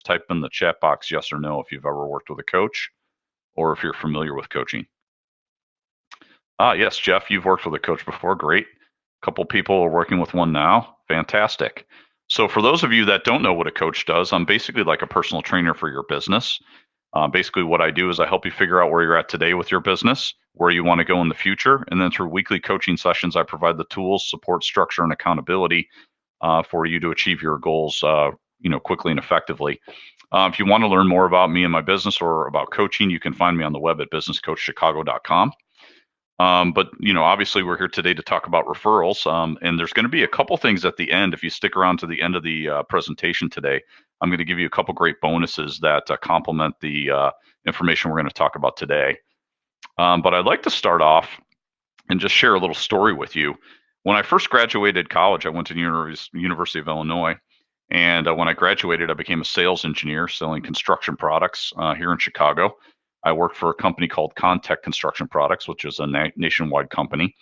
type in the chat box yes or no if you've ever worked with a coach or if you're familiar with coaching. Yes, Jeff, you've worked with a coach before. Great. A couple people are working with one now. Fantastic. So for those of you that don't know what a coach does, I'm basically like a personal trainer for your business. Basically, what I do is I help you figure out where you're at today with your business, where you want to go in the future, and then through weekly coaching sessions, I provide the tools, support, structure, and accountability for you to achieve your goals, quickly and effectively. If you want to learn more about me and my business or about coaching, you can find me on the web at businesscoachchicago.com. But obviously, we're here today to talk about referrals, and there's going to be a couple things at the end. If you stick around to the end of the presentation today, I'm going to give you a couple great bonuses that complement the information we're going to talk about today. But I'd like to start off and just share a little story with you. When I first graduated college, I went to the University of Illinois, and when I graduated, I became a sales engineer selling construction products here in Chicago. I worked for a company called Contech Construction Products, which is a nationwide company.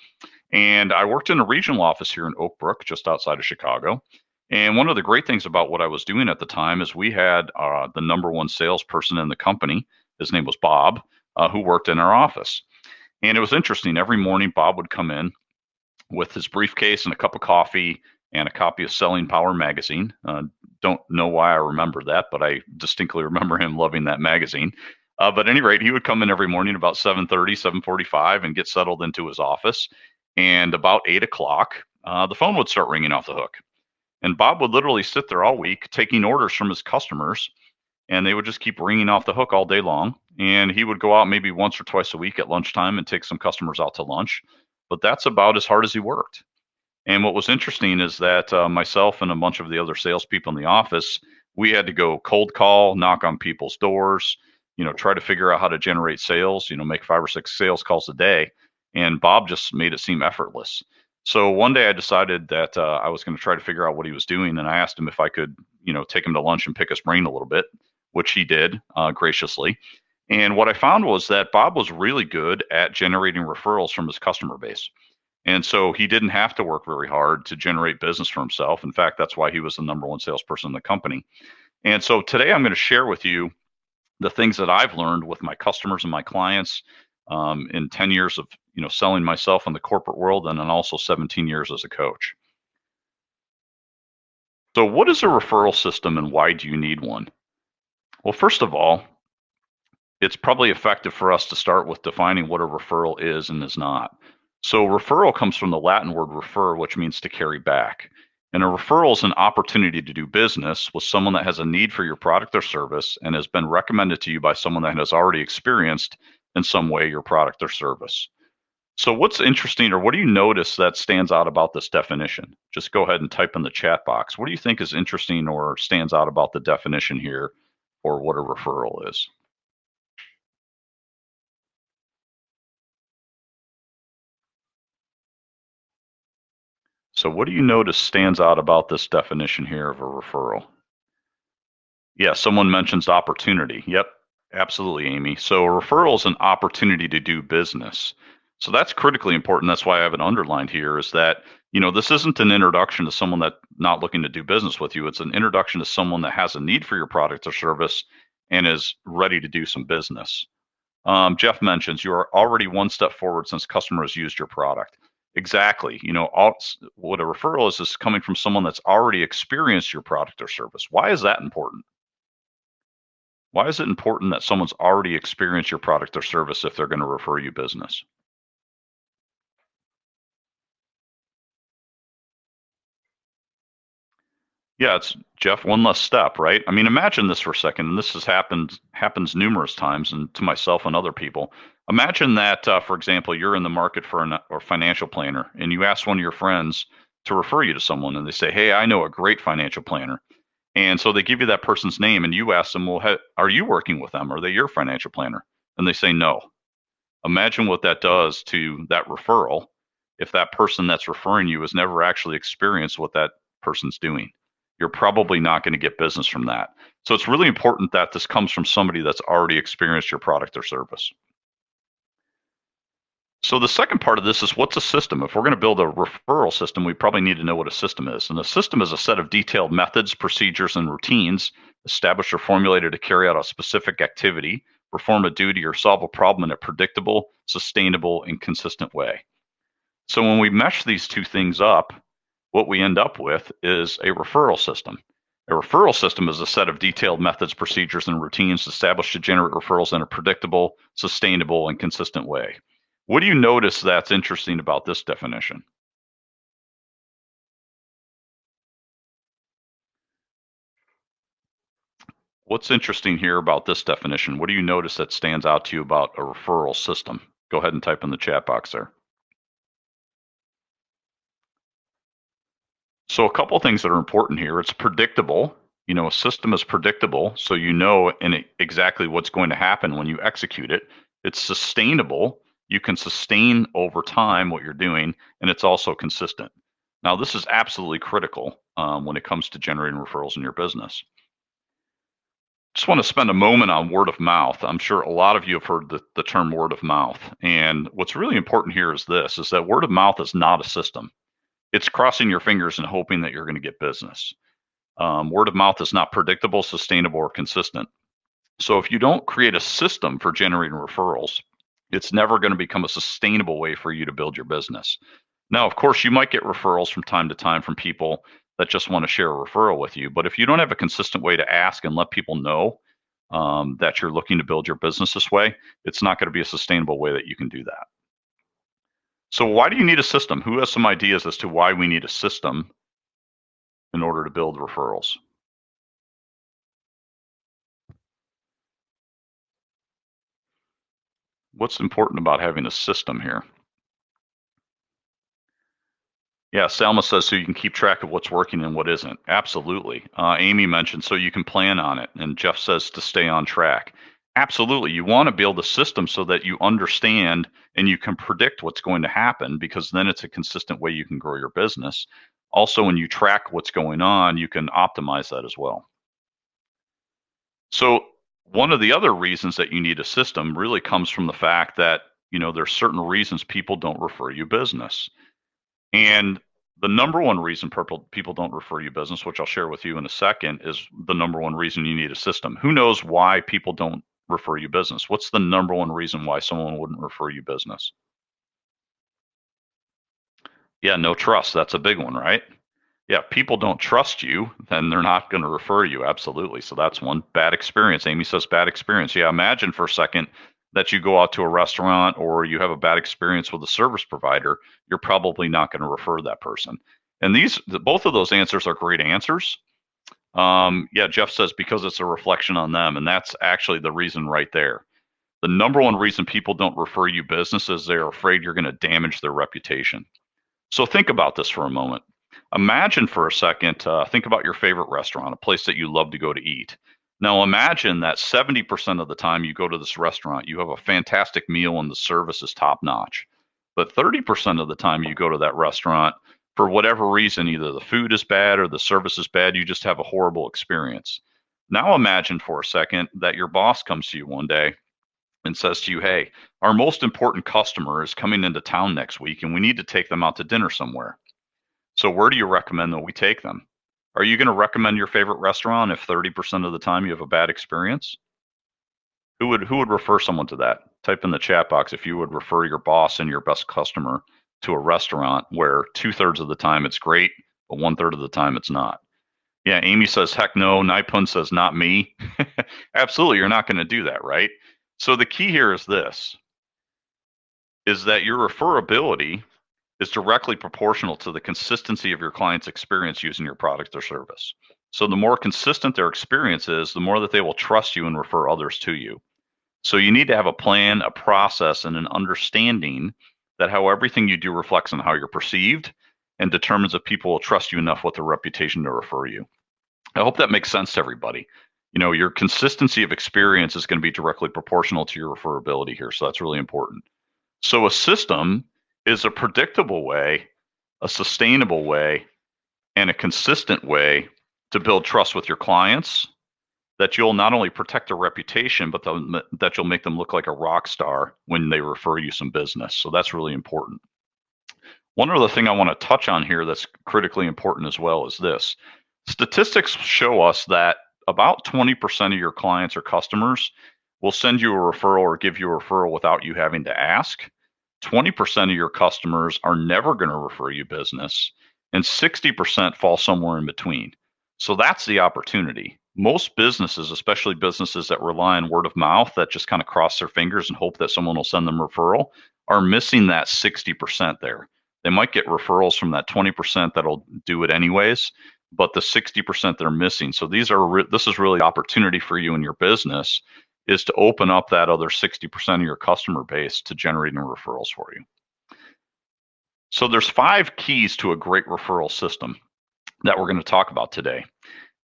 And I worked in a regional office here in Oak Brook, just outside of Chicago. And one of the great things about what I was doing at the time is we had the number one salesperson in the company. His name was Bob, who worked in our office. And it was interesting. Every morning, Bob would come in with his briefcase and a cup of coffee and a copy of Selling Power magazine. Don't know why I remember that, but I distinctly remember him loving that magazine. But at any rate, he would come in every morning about 7:30, 7:45 and get settled into his office. And about 8 o'clock, the phone would start ringing off the hook. And Bob would literally sit there all week taking orders from his customers, and they would just keep ringing off the hook all day long. And he would go out maybe once or twice a week at lunchtime and take some customers out to lunch. But that's about as hard as he worked. And what was interesting is that myself and a bunch of the other salespeople in the office, we had to go cold call, knock on people's doors, try to figure out how to generate sales, make 5 or 6 sales calls a day. And Bob just made it seem effortless. So one day I decided that I was going to try to figure out what he was doing. And I asked him if I could, take him to lunch and pick his brain a little bit, which he did graciously. And what I found was that Bob was really good at generating referrals from his customer base. And so he didn't have to work very hard to generate business for himself. In fact, that's why he was the number one salesperson in the company. And so today I'm going to share with you the things that I've learned with my customers and my clients in 10 years of selling myself in the corporate world, and then also 17 years as a coach. So what is a referral system and why do you need one? Well, first of all, it's probably effective for us to start with defining what a referral is and is not. So referral comes from the Latin word refer, which means to carry back. And a referral is an opportunity to do business with someone that has a need for your product or service and has been recommended to you by someone that has already experienced in some way your product or service. So what's interesting, or what do you notice that stands out about this definition? Just go ahead and type in the chat box. What do you think is interesting or stands out about the definition here for what a referral is? So what do you notice stands out about this definition here of a referral? Yeah, someone mentions opportunity. Yep, absolutely, Amy. So a referral is an opportunity to do business. So that's critically important. That's why I have it underlined here is that, this isn't an introduction to someone that's not looking to do business with you. It's an introduction to someone that has a need for your product or service and is ready to do some business. Jeff mentions you are already one step forward since customers used your product. Exactly. What a referral is coming from someone that's already experienced your product or service. Why is that important? Why is it important that someone's already experienced your product or service if they're going to refer you business? Yeah, it's Jeff, one less step, right? I mean, imagine this for a second, and this happens numerous times, and to myself and other people. Imagine that, for example, you're in the market for a financial planner, and you ask one of your friends to refer you to someone, and they say, "Hey, I know a great financial planner," and so they give you that person's name, and you ask them, "Well, are you working with them? Are they your financial planner?" And they say no. Imagine what that does to that referral if that person that's referring you has never actually experienced what that person's doing. You're probably not going to get business from that. So it's really important that this comes from somebody that's already experienced your product or service. So the second part of this is, what's a system? If we're going to build a referral system, we probably need to know what a system is. And a system is a set of detailed methods, procedures, and routines established or formulated to carry out a specific activity, perform a duty, or solve a problem in a predictable, sustainable, and consistent way. So when we mesh these two things up, what we end up with is a referral system. A referral system is a set of detailed methods, procedures, and routines established to generate referrals in a predictable, sustainable, and consistent way. What do you notice that's interesting about this definition? What's interesting here about this definition? What do you notice that stands out to you about a referral system? Go ahead and type in the chat box there. So a couple things that are important here. It's predictable. A system is predictable, so you know exactly what's going to happen when you execute it. It's sustainable. You can sustain over time what you're doing, and it's also consistent. Now, this is absolutely critical when it comes to generating referrals in your business. Just want to spend a moment on word of mouth. I'm sure a lot of you have heard the term word of mouth. And what's really important here is that word of mouth is not a system. It's crossing your fingers and hoping that you're going to get business. Word of mouth is not predictable, sustainable, or consistent. So if you don't create a system for generating referrals, it's never going to become a sustainable way for you to build your business. Now, of course, you might get referrals from time to time from people that just want to share a referral with you. But if you don't have a consistent way to ask and let people know that you're looking to build your business this way, it's not going to be a sustainable way that you can do that. So why do you need a system? Who has some ideas as to why we need a system in order to build referrals? What's important about having a system here? Yeah, Selma says so you can keep track of what's working and what isn't. Absolutely. Amy mentioned so you can plan on it. And Jeff says to stay on track. Absolutely. You want to build a system so that you understand and you can predict what's going to happen, because then it's a consistent way you can grow your business. Also, when you track what's going on, you can optimize that as well. So one of the other reasons that you need a system really comes from the fact that, there's certain reasons people don't refer you business. And the number one reason people don't refer you business, which I'll share with you in a second, is the number one reason you need a system. Who knows why people don't refer you business? What's the number one reason why someone wouldn't refer you business? Yeah, no trust. That's a big one, right? Yeah, if people don't trust you, then they're not going to refer you. Absolutely. So that's one. Bad experience. Amy says bad experience. Yeah, imagine for a second that you go out to a restaurant or you have a bad experience with a service provider. You're probably not going to refer that person. And both of those answers are great answers. Yeah, Jeff says because it's a reflection on them, and that's actually the reason right there. The number one reason people don't refer you business is they're afraid you're going to damage their reputation. So think about this for a moment. Imagine for a second, think about your favorite restaurant, a place that you love to go to eat. Now imagine that 70% of the time you go to this restaurant, you have a fantastic meal and the service is top notch. But 30% of the time you go to that restaurant, for whatever reason, either the food is bad or the service is bad, you just have a horrible experience. Now imagine for a second that your boss comes to you one day and says to you, hey, our most important customer is coming into town next week and we need to take them out to dinner somewhere. So where do you recommend that we take them? Are you going to recommend your favorite restaurant if 30% of the time you have a bad experience? Who would refer someone to that? Type in the chat box if you would refer your boss and your best customer to a restaurant where 2/3 of the time it's great, but 1/3 of the time it's not. Yeah, Amy says, heck no. Nipun says, not me. Absolutely, you're not going to do that, right? So the key here is this, is that your referability is directly proportional to the consistency of your client's experience using your product or service. So the more consistent their experience is, the more that they will trust you and refer others to you. So you need to have a plan, a process, and an understanding that how everything you do reflects on how you're perceived and determines if people will trust you enough with their reputation to refer you. I hope that makes sense to everybody. Your consistency of experience is going to be directly proportional to your referability here. So that's really important. So a system is a predictable way, a sustainable way, and a consistent way to build trust with your clients, that you'll not only protect their reputation, but that you'll make them look like a rock star when they refer you some business. So that's really important. One other thing I want to touch on here that's critically important as well is this. Statistics show us that about 20% of your clients or customers will send you a referral or give you a referral without you having to ask. 20% of your customers are never going to refer you business, and 60% fall somewhere in between. So that's the opportunity. Most businesses, especially businesses that rely on word of mouth, that just kind of cross their fingers and hope that someone will send them a referral, are missing that 60% there. They might get referrals from that 20% that'll do it anyways, but the 60% they're missing. So this is really opportunity for you in your business, is to open up that other 60% of your customer base to generating referrals for you. So there's 5 keys to a great referral system that we're going to talk about today.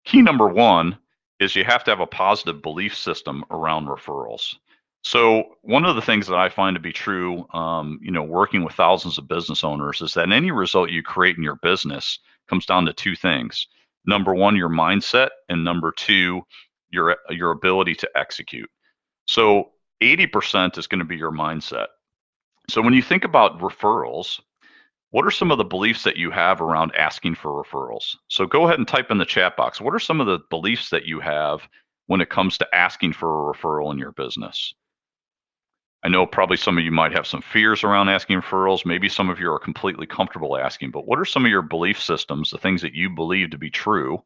Key number 1 is you have to have a positive belief system around referrals. So one of the things that I find to be true, working with thousands of business owners, is that any result you create in your business comes down to 2 things. Number 1, your mindset, and number 2, your ability to execute. So 80% is going to be your mindset. So when you think about referrals, what are some of the beliefs that you have around asking for referrals? So go ahead and type in the chat box. What are some of the beliefs that you have when it comes to asking for a referral in your business? I know probably some of you might have some fears around asking referrals. Maybe some of you are completely comfortable asking, but what are some of your belief systems, the things that you believe to be true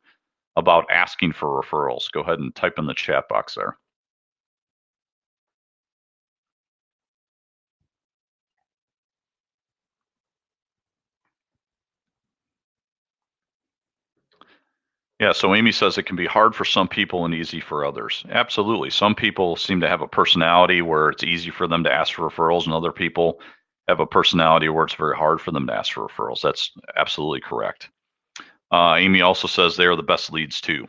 about asking for referrals? Go ahead and type in the chat box there. Yeah, so Amy says it can be hard for some people and easy for others. Absolutely. Some people seem to have a personality where it's easy for them to ask for referrals, and other people have a personality where it's very hard for them to ask for referrals. That's absolutely correct. Amy also says they are the best leads too.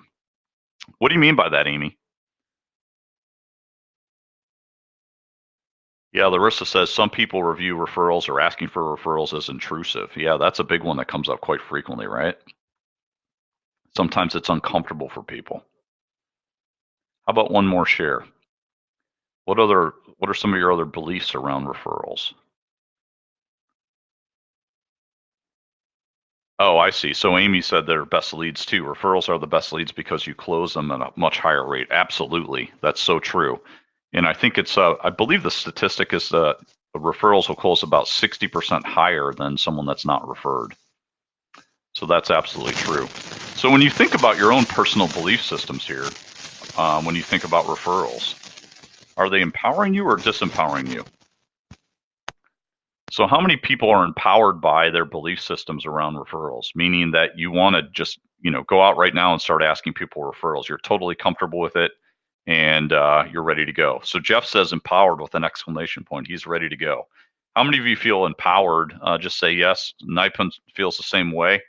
What do you mean by that, Amy? Yeah, Larissa says some people review referrals or asking for referrals as intrusive. Yeah, that's a big one that comes up quite frequently, right? Sometimes it's uncomfortable for people. How about one more share? What are some of your other beliefs around referrals? Oh, I see. So Amy said they're best leads too. Referrals are the best leads because you close them at a much higher rate. Absolutely. That's so true. And I think I believe the statistic is that the referrals will close about 60% higher than someone that's not referred. So that's absolutely true. So when you think about your own personal belief systems here, when you think about referrals, are they empowering you or disempowering you? So how many people are empowered by their belief systems around referrals, meaning that you want to just, go out right now and start asking people referrals. You're totally comfortable with it, and you're ready to go. So Jeff says empowered with an exclamation point. He's ready to go. How many of you feel empowered? Just say yes. Nipun feels the same way.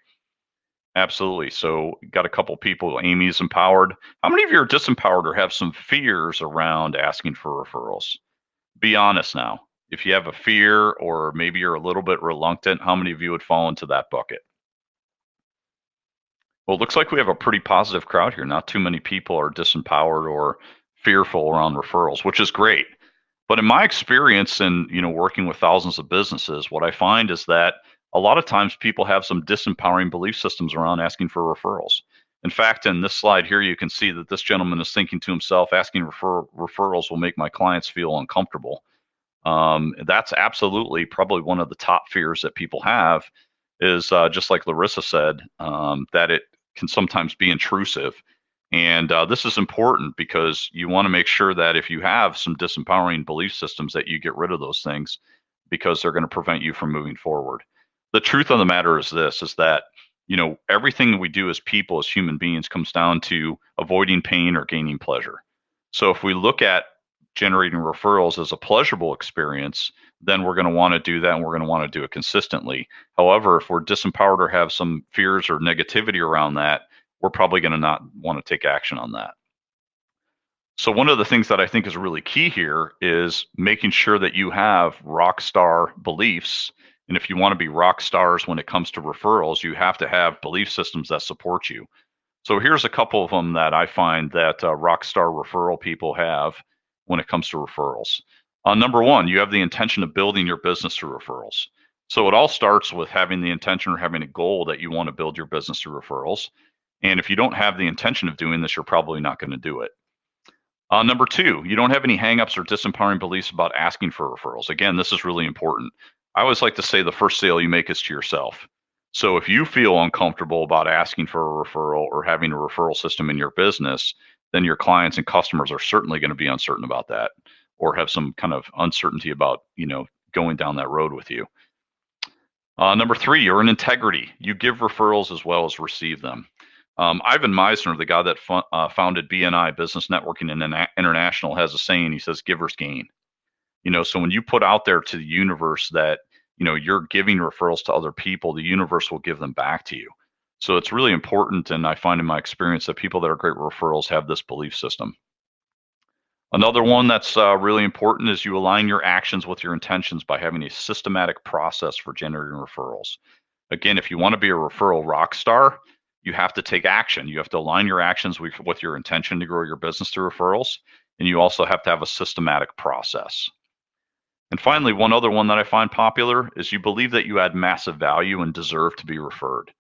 Absolutely. So got a couple people. Amy's empowered. How many of you are disempowered or have some fears around asking for referrals? Be honest now. If you have a fear or maybe you're a little bit reluctant, how many of you would fall into that bucket? Well, it looks like we have a pretty positive crowd here. Not too many people are disempowered or fearful around referrals, which is great. But in my experience in, working with thousands of businesses, what I find is that a lot of times people have some disempowering belief systems around asking for referrals. In fact, in this slide here, you can see that this gentleman is thinking to himself, asking referrals will make my clients feel uncomfortable. That's absolutely probably one of the top fears that people have, is just like Larissa said, that it can sometimes be intrusive. And this is important because you want to make sure that if you have some disempowering belief systems, that you get rid of those things, because they're going to prevent you from moving forward. The truth of the matter is this, is that, everything we do as people, as human beings, comes down to avoiding pain or gaining pleasure. So if we look at generating referrals as a pleasurable experience, then we're going to want to do that, and we're going to want to do it consistently. However, if we're disempowered or have some fears or negativity around that, we're probably going to not want to take action on that. So one of the things that I think is really key here is making sure that you have rock star beliefs. And if you want to be rock stars when it comes to referrals, you have to have belief systems that support you. So here's a couple of them that I find that rock star referral people have when it comes to referrals. Number 1, you have the intention of building your business through referrals. So it all starts with having the intention or having a goal that you want to build your business through referrals. And if you don't have the intention of doing this, you're probably not going to do it. Number two, you don't have any hangups or disempowering beliefs about asking for referrals. Again, this is really important. I always like to say the first sale you make is to yourself. So if you feel uncomfortable about asking for a referral or having a referral system in your business, then your clients and customers are certainly going to be uncertain about that or have some kind of uncertainty about, going down that road with you. Number three, you're in integrity. You give referrals as well as receive them. Ivan Meisner, the guy that founded BNI, Business Networking and International, has a saying. He says, "Givers gain." So when you put out there to the universe that you're giving referrals to other people, the universe will give them back to you. So it's really important, and I find in my experience that people that are great referrals have this belief system. Another one that's really important is you align your actions with your intentions by having a systematic process for generating referrals. Again, if you want to be a referral rock star, you have to take action. You have to align your actions with your intention to grow your business through referrals, and you also have to have a systematic process. And finally, one other one that I find popular is you believe that you add massive value and deserve to be referred.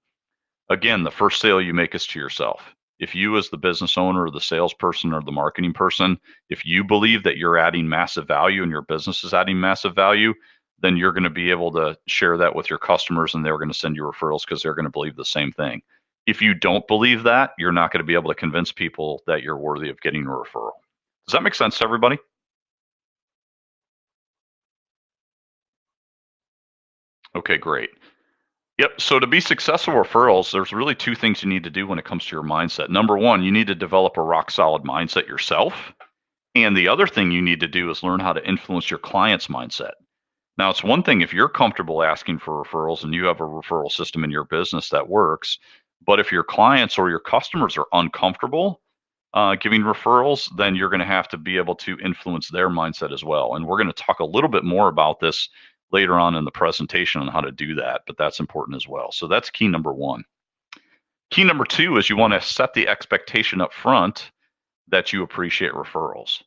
Again, the first sale you make is to yourself. If you, as the business owner or the salesperson or the marketing person, if you believe that you're adding massive value and your business is adding massive value, then you're going to be able to share that with your customers and they're going to send you referrals because they're going to believe the same thing. If you don't believe that, you're not going to be able to convince people that you're worthy of getting a referral. Does that make sense to everybody? Okay, great. Yep. So to be successful referrals, there's really two things you need to do when it comes to your mindset. Number one, you need to develop a rock solid mindset yourself. And the other thing you need to do is learn how to influence your client's mindset. Now, it's one thing if you're comfortable asking for referrals and you have a referral system in your business that works. But if your clients or your customers are uncomfortable giving referrals, then you're going to have to be able to influence their mindset as well. And we're going to talk a little bit more about this later on in the presentation on how to do that, but that's important as well. So that's key number one. Key number two is you want to set the expectation up front that you appreciate referrals.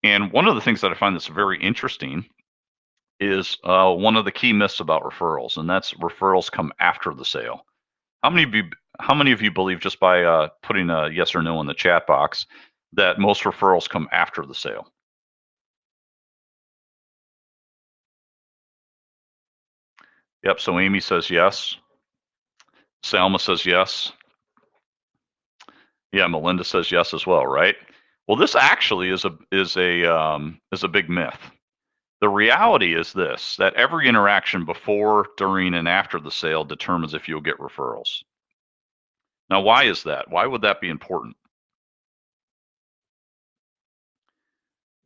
And one of the things that I find that's very interesting is one of the key myths about referrals, and that's referrals come after the sale. How many of you believe, just by putting a yes or no in the chat box, that most referrals come after the sale? Yep. So Amy says yes. Salma says yes. Yeah, Melinda says yes as well, right? Well, this actually is a big myth. The reality is this: that every interaction before, during, and after the sale determines if you'll get referrals. Now, why is that? Why would that be important?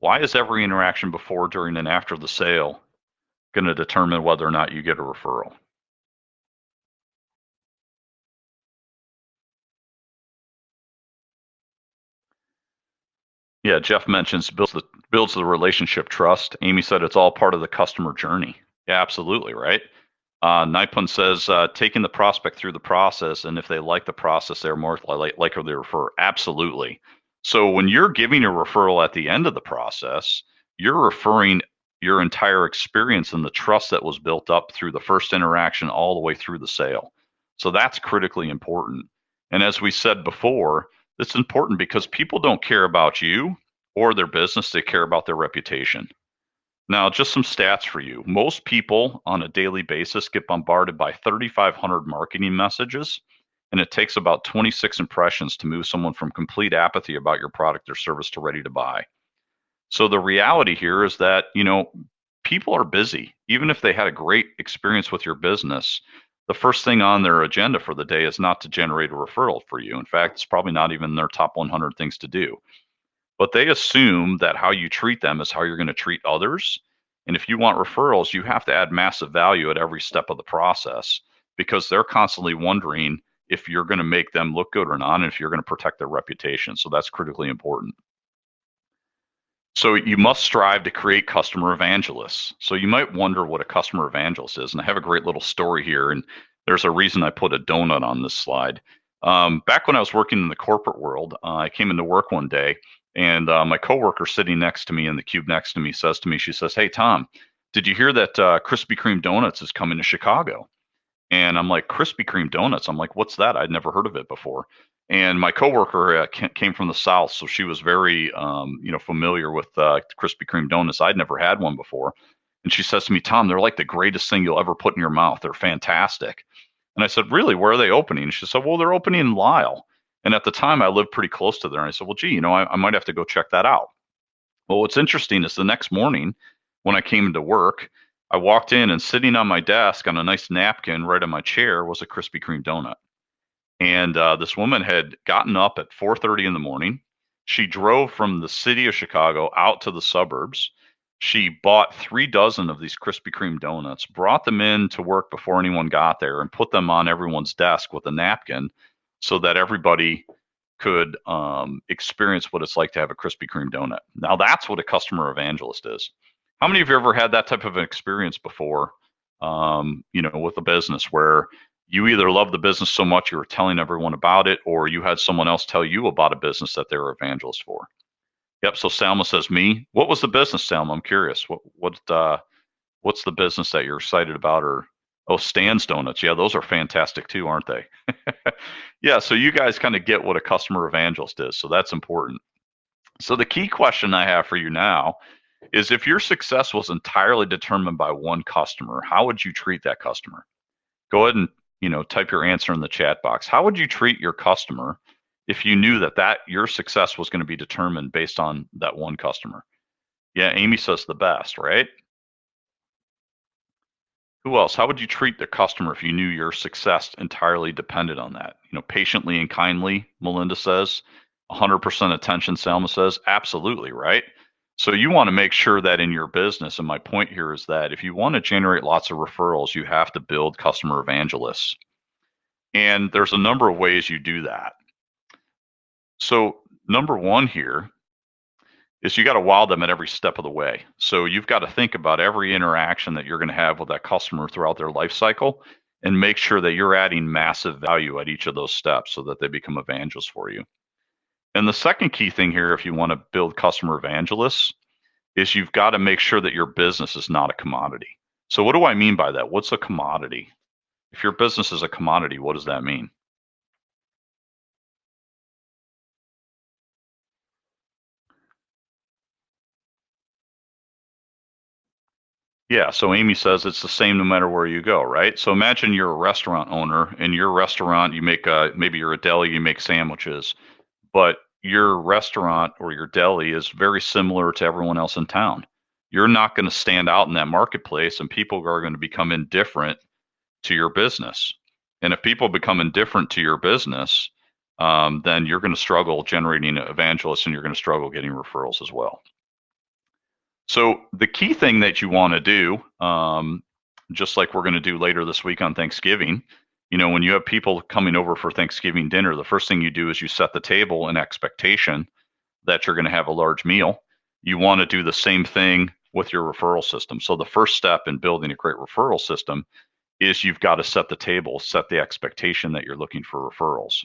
Why is every interaction before, during, and after the sale going to determine whether or not you get a referral? Yeah, Jeff mentions builds the relationship trust. Amy said it's all part of the customer journey. Yeah, absolutely, right? Nipun says taking the prospect through the process, and if they like the process, they're more likely to refer. Absolutely. So when you're giving a referral at the end of the process, you're referring your entire experience and the trust that was built up through the first interaction all the way through the sale. So that's critically important. And as we said before, it's important because people don't care about you or their business, they care about their reputation. Now, just some stats for you. Most people on a daily basis get bombarded by 3,500 marketing messages, and it takes about 26 impressions to move someone from complete apathy about your product or service to ready to buy. So the reality here is that, people are busy. Even if they had a great experience with your business, the first thing on their agenda for the day is not to generate a referral for you. In fact, it's probably not even their top 100 things to do. But they assume that how you treat them is how you're going to treat others. And if you want referrals, you have to add massive value at every step of the process because they're constantly wondering if you're going to make them look good or not, and if you're going to protect their reputation. So that's critically important. So you must strive to create customer evangelists. So you might wonder what a customer evangelist is. And I have a great little story here. And there's a reason I put a donut on this slide. Back when I was working in the corporate world, I came into work one day, and my coworker sitting next to me in the cube next to me says to me, she says, "Hey, Tom, did you hear that Krispy Kreme Donuts is coming to Chicago?" And I'm like, Krispy Kreme donuts. I'm like, what's that? I'd never heard of it before. And my coworker came from the South, so she was very, familiar with Krispy Kreme donuts. I'd never had one before. And she says to me, Tom, they're like the greatest thing you'll ever put in your mouth. They're fantastic. And I said, really? Where are they opening? And she said, well, they're opening in Lisle. And at the time, I lived pretty close to there. And I said, well, gee, I might have to go check that out. Well, what's interesting is the next morning when I came into work, I walked in and sitting on my desk on a nice napkin right on my chair was a Krispy Kreme donut. And this woman had gotten up at 4:30 in the morning. She drove from the city of Chicago out to the suburbs. She bought 3 dozen of these Krispy Kreme donuts, brought them in to work before anyone got there, and put them on everyone's desk with a napkin so that everybody could experience what it's like to have a Krispy Kreme donut. Now, that's what a customer evangelist is. How many of you ever had that type of an experience before, with a business where you either love the business so much you were telling everyone about it, or you had someone else tell you about a business that they were evangelist for? Yep. So Salma says, me. What was the business, Salma? I'm curious. What's the business that you're excited about? Or Stan's Donuts. Yeah, those are fantastic too, aren't they? Yeah. So you guys kind of get what a customer evangelist is. So that's important. So the key question I have for you now is, if your success was entirely determined by one customer, how would you treat that customer? Go ahead and type your answer in the chat box. How would you treat your customer if you knew that your success was going to be determined based on that one customer? Yeah, Amy says the best, right? Who else? How would you treat the customer if you knew your success entirely depended on that? Patiently and kindly, Melinda says. 100% attention, Selma says. Absolutely, right? So you want to make sure that in your business, and my point here is that if you want to generate lots of referrals, you have to build customer evangelists. And there's a number of ways you do that. So number one here is you got to wow them at every step of the way. So you've got to think about every interaction that you're going to have with that customer throughout their life cycle and make sure that you're adding massive value at each of those steps so that they become evangelists for you. And the second key thing here, if you want to build customer evangelists, is you've got to make sure that your business is not a commodity. So what do I mean by that? What's a commodity? If your business is a commodity, what does that mean? Yeah, so Amy says it's the same no matter where you go, right? So imagine you're a restaurant owner. In your restaurant, you make maybe you're a deli, you make sandwiches, but your restaurant or your deli is very similar to everyone else in town. You're not going to stand out in that marketplace, and people are going to become indifferent to your business. And if people become indifferent to your business, then you're going to struggle generating evangelists, and you're going to struggle getting referrals as well. So the key thing that you want to do, just like we're going to do later this week on Thanksgiving, when you have people coming over for Thanksgiving dinner, the first thing you do is you set the table in expectation that you're going to have a large meal. You want to do the same thing with your referral system. So the first step in building a great referral system is you've got to set the table, set the expectation that you're looking for referrals.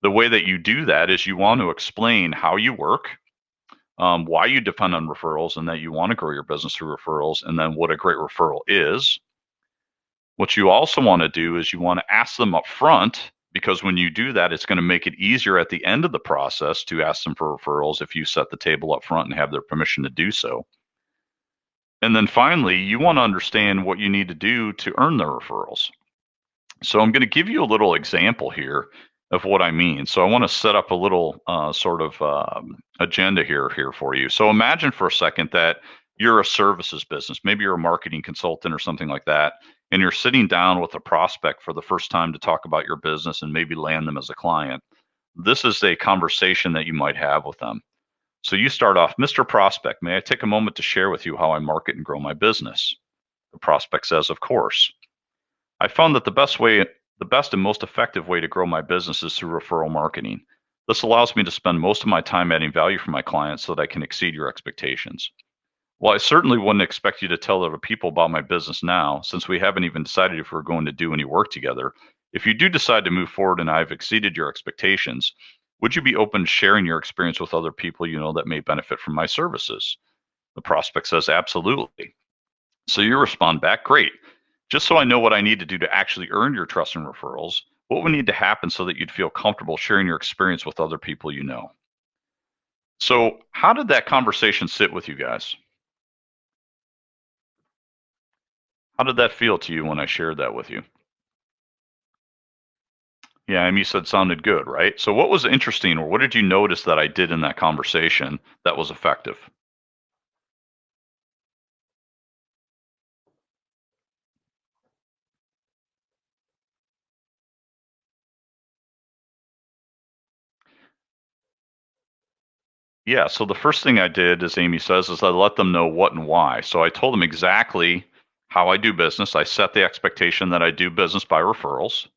The way that you do that is you want to explain how you work, why you depend on referrals, and that you want to grow your business through referrals, and then what a great referral is. What you also want to do is you want to ask them up front, because when you do that, it's going to make it easier at the end of the process to ask them for referrals if you set the table up front and have their permission to do so. And then finally, you want to understand what you need to do to earn the referrals. So I'm going to give you a little example here of what I mean. So I want to set up a little agenda here for you. So imagine for a second that you're a services business. Maybe you're a marketing consultant or something like that, and you're sitting down with a prospect for the first time to talk about your business and maybe land them as a client. This is a conversation that you might have with them. So you start off, Mr. Prospect, may I take a moment to share with you how I market and grow my business? The prospect says, of course. I found that the best and most effective way to grow my business is through referral marketing. This allows me to spend most of my time adding value for my clients so that I can exceed your expectations. Well, I certainly wouldn't expect you to tell other people about my business now, since we haven't even decided if we're going to do any work together. If you do decide to move forward and I've exceeded your expectations, would you be open to sharing your experience with other people you know that may benefit from my services? The prospect says, absolutely. So you respond back, great. Just so I know what I need to do to actually earn your trust and referrals, what would need to happen so that you'd feel comfortable sharing your experience with other people you know? So, how did that conversation sit with you guys? How did that feel to you when I shared that with you? Yeah, Amy said sounded good, right? So, what was interesting, or what did you notice that I did in that conversation that was effective? Yeah, so the first thing I did, as Amy says, is I let them know what and why. So I told them exactly how I do business. I set the expectation that I do business by referrals.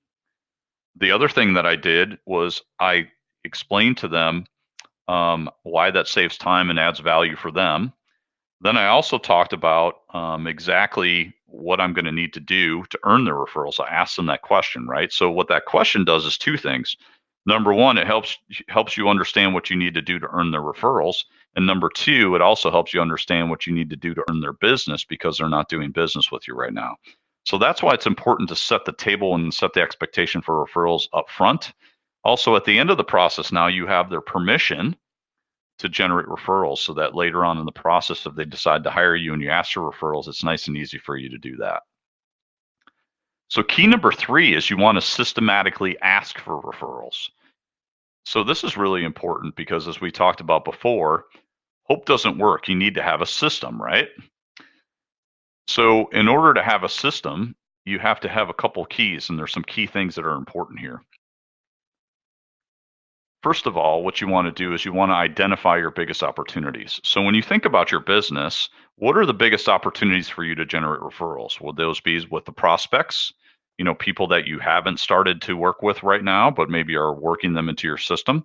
The other thing that I did was I explained to them why that saves time and adds value for them. Then I also talked about exactly what I'm going to need to do to earn their referrals. I asked them that question, right? So what that question does is two things. Number one, it helps you understand what you need to do to earn their referrals, and number two, it also helps you understand what you need to do to earn their business because they're not doing business with you right now. So that's why it's important to set the table and set the expectation for referrals up front. Also, at the end of the process, now you have their permission to generate referrals so that later on in the process, if they decide to hire you and you ask for referrals, it's nice and easy for you to do that. So, key number three is you want to systematically ask for referrals. So, this is really important because, as we talked about before, hope doesn't work. You need to have a system, right? So, in order to have a system, you have to have a couple keys, and there's some key things that are important here. First of all, what you want to do is you want to identify your biggest opportunities. So when you think about your business, what are the biggest opportunities for you to generate referrals? Would those be with the prospects, people that you haven't started to work with right now, but maybe are working them into your system?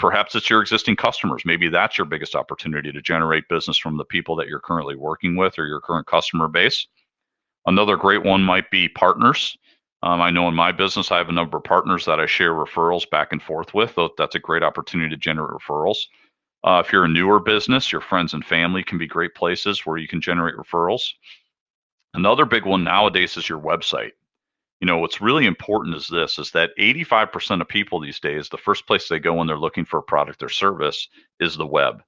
Perhaps it's your existing customers. Maybe that's your biggest opportunity to generate business from the people that you're currently working with or your current customer base. Another great one might be partners. I know in my business, I have a number of partners that I share referrals back and forth with. So that's a great opportunity to generate referrals. If you're a newer business, your friends and family can be great places where you can generate referrals. Another big one nowadays is your website. What's really important is that 85% of people these days, the first place they go when they're looking for a product or service is the web.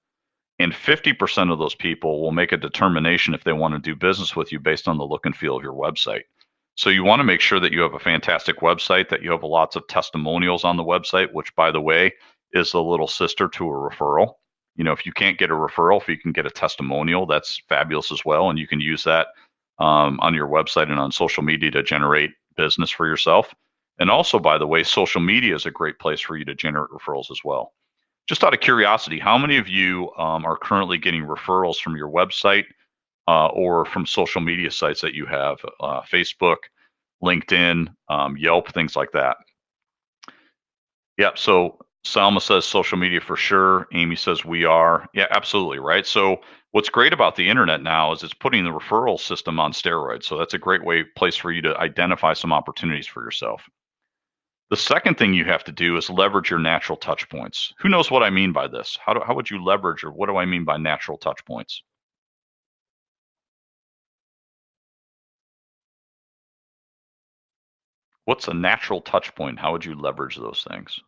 And 50% of those people will make a determination if they want to do business with you based on the look and feel of your website. So you want to make sure that you have a fantastic website, that you have lots of testimonials on the website, which, by the way, is the little sister to a referral. If you can't get a referral, if you can get a testimonial, that's fabulous as well. And you can use that on your website and on social media to generate business for yourself. And also, by the way, social media is a great place for you to generate referrals as well. Just out of curiosity, how many of you are currently getting referrals from your website or from social media sites that you have, Facebook, LinkedIn, Yelp, things like that? Yep. So Salma says social media for sure. Amy says we are. Yeah, absolutely. Right. So what's great about the internet now is it's putting the referral system on steroids. So that's a great place for you to identify some opportunities for yourself. The second thing you have to do is leverage your natural touch points. Who knows what I mean by this? How would you leverage, or what do I mean by natural touch points? What's a natural touch point? How would you leverage those things?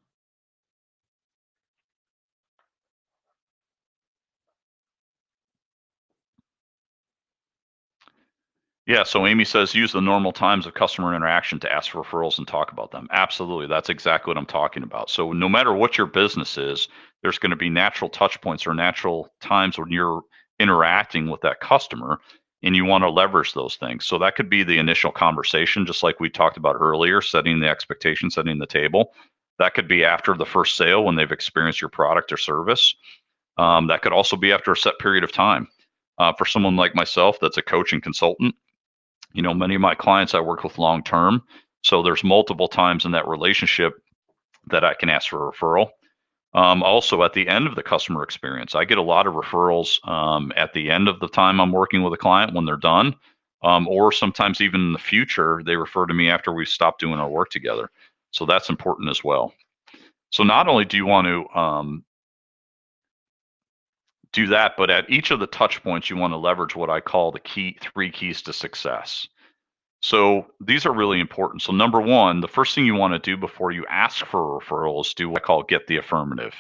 Yeah, so Amy says use the normal times of customer interaction to ask for referrals and talk about them. Absolutely. That's exactly what I'm talking about. So no matter what your business is, there's going to be natural touch points or natural times when you're interacting with that customer and you want to leverage those things. So that could be the initial conversation, just like we talked about earlier, setting the expectation, setting the table. That could be after the first sale when they've experienced your product or service. That could also be after a set period of time. For someone like myself that's a coach and consultant, many of my clients I work with long term. So there's multiple times in that relationship that I can ask for a referral. Also, at the end of the customer experience, I get a lot of referrals at the end of the time I'm working with a client when they're done, or sometimes even in the future, they refer to me after we stop doing our work together. So that's important as well. So not only do you want to do that, but at each of the touch points, you want to leverage what I call the three keys to success. So these are really important. So number one, the first thing you want to do before you ask for a referral is do what I call get the affirmative.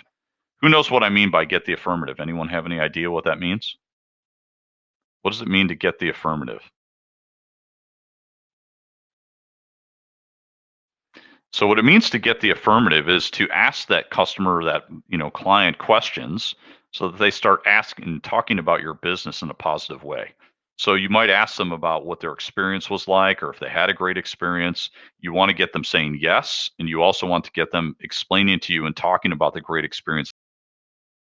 Who knows what I mean by get the affirmative? Anyone have any idea what that means? What does it mean to get the affirmative? So what it means to get the affirmative is to ask that customer, that client, questions so that they start asking, talking about your business in a positive way. So you might ask them about what their experience was like, or if they had a great experience. You want to get them saying yes, and you also want to get them explaining to you and talking about the great experience